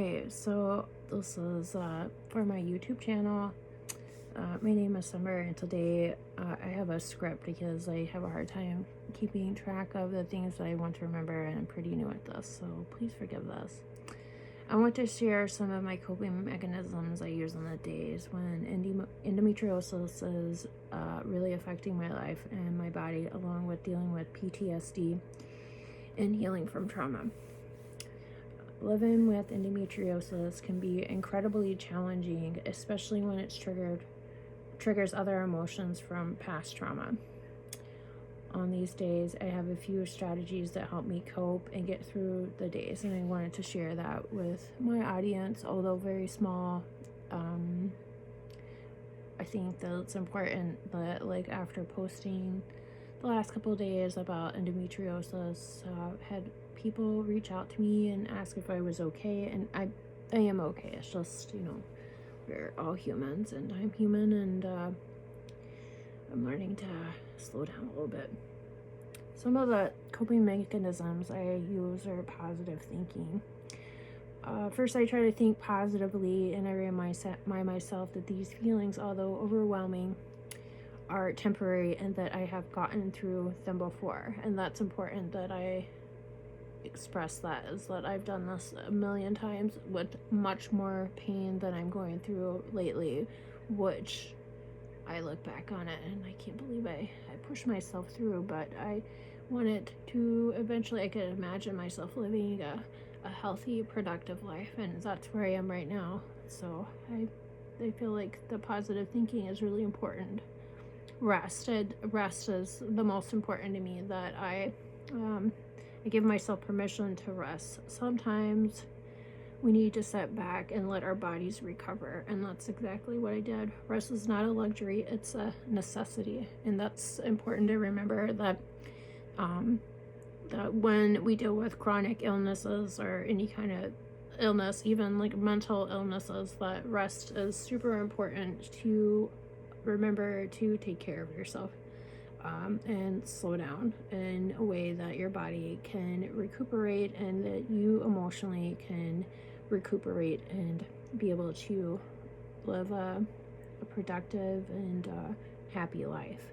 Okay, so this is for my YouTube channel. My name is Summer, and today I have a script because I have a hard time keeping track of the things that I want to remember, and I'm pretty new at this, so please forgive this. I want to share some of my coping mechanisms I use on the days when endometriosis is really affecting my life and my body, along with dealing with PTSD and healing from trauma. Living with endometriosis can be incredibly challenging, especially when it triggers other emotions from past trauma. On these days, I have a few strategies that help me cope and get through the days, and I wanted to share that with my audience, although very small. I think that it's important that, like, after posting the last couple of days about endometriosis, had people reach out to me and ask if I was okay, and I am okay. It's just, we're all humans, and I'm human, and I'm learning to slow down a little bit. Some of the coping mechanisms I use are positive thinking. First, I try to think positively, and I remind myself that these feelings, although overwhelming, are temporary and that I have gotten through them before. And that's important that I express that, is that I've done this a million times with much more pain than I'm going through lately, which I look back on it and I can't believe I pushed myself through. But I wanted to eventually, I could imagine myself living a healthy, productive life, and that's where I am right now. So I feel like the positive thinking is really important. Rest is the most important to me, that I give myself permission to rest. Sometimes we need to step back and let our bodies recover, and that's exactly what I did. Rest is not a luxury, it's a necessity, and that's important to remember, that that when we deal with chronic illnesses or any kind of illness, even like mental illnesses, that rest is super important. To remember to take care of yourself and slow down in a way that your body can recuperate, and that you emotionally can recuperate and be able to live a productive and happy life.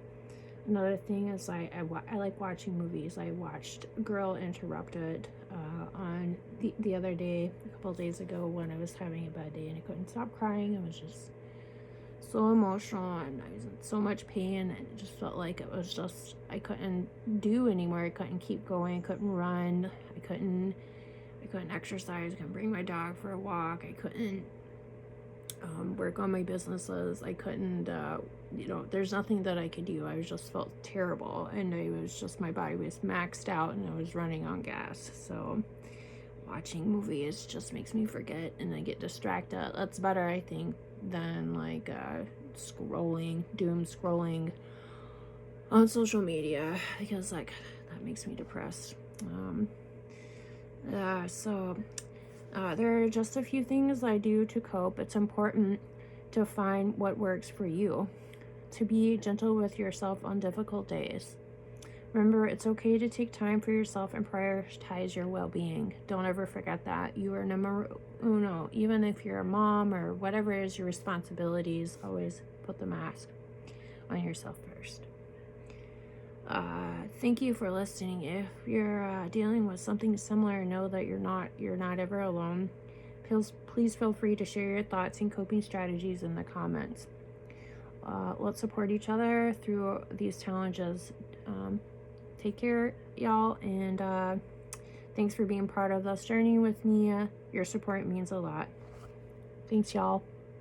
Another thing is I like watching movies. I watched Girl Interrupted on the other day, a couple of days ago, when I was having a bad day and I couldn't stop crying. I was just so emotional, and I was in so much pain, and it just felt like it was just, I couldn't do anymore. I couldn't keep going. I couldn't run. I couldn't exercise. I couldn't bring my dog for a walk. I couldn't work on my businesses. I couldn't, there's nothing that I could do. I just felt terrible, and my body was maxed out, and I was running on gas. So watching movies just makes me forget, and I get distracted. That's better, I think, than like doom scrolling on social media, because that makes me depressed. There are just a few things I do to cope. It's important to find what works for you, to be gentle with yourself on difficult days. Remember, it's okay to take time for yourself and prioritize your well-being. Don't ever forget that. You are number uno. Even if you're a mom or whatever it is your responsibilities, always put the mask on yourself first. Thank you for listening. If you're dealing with something similar, know that you're not ever alone. Please feel free to share your thoughts and coping strategies in the comments. Let's support each other through these challenges. Take care, y'all, and thanks for being part of this journey with me. Your support means a lot. Thanks, y'all.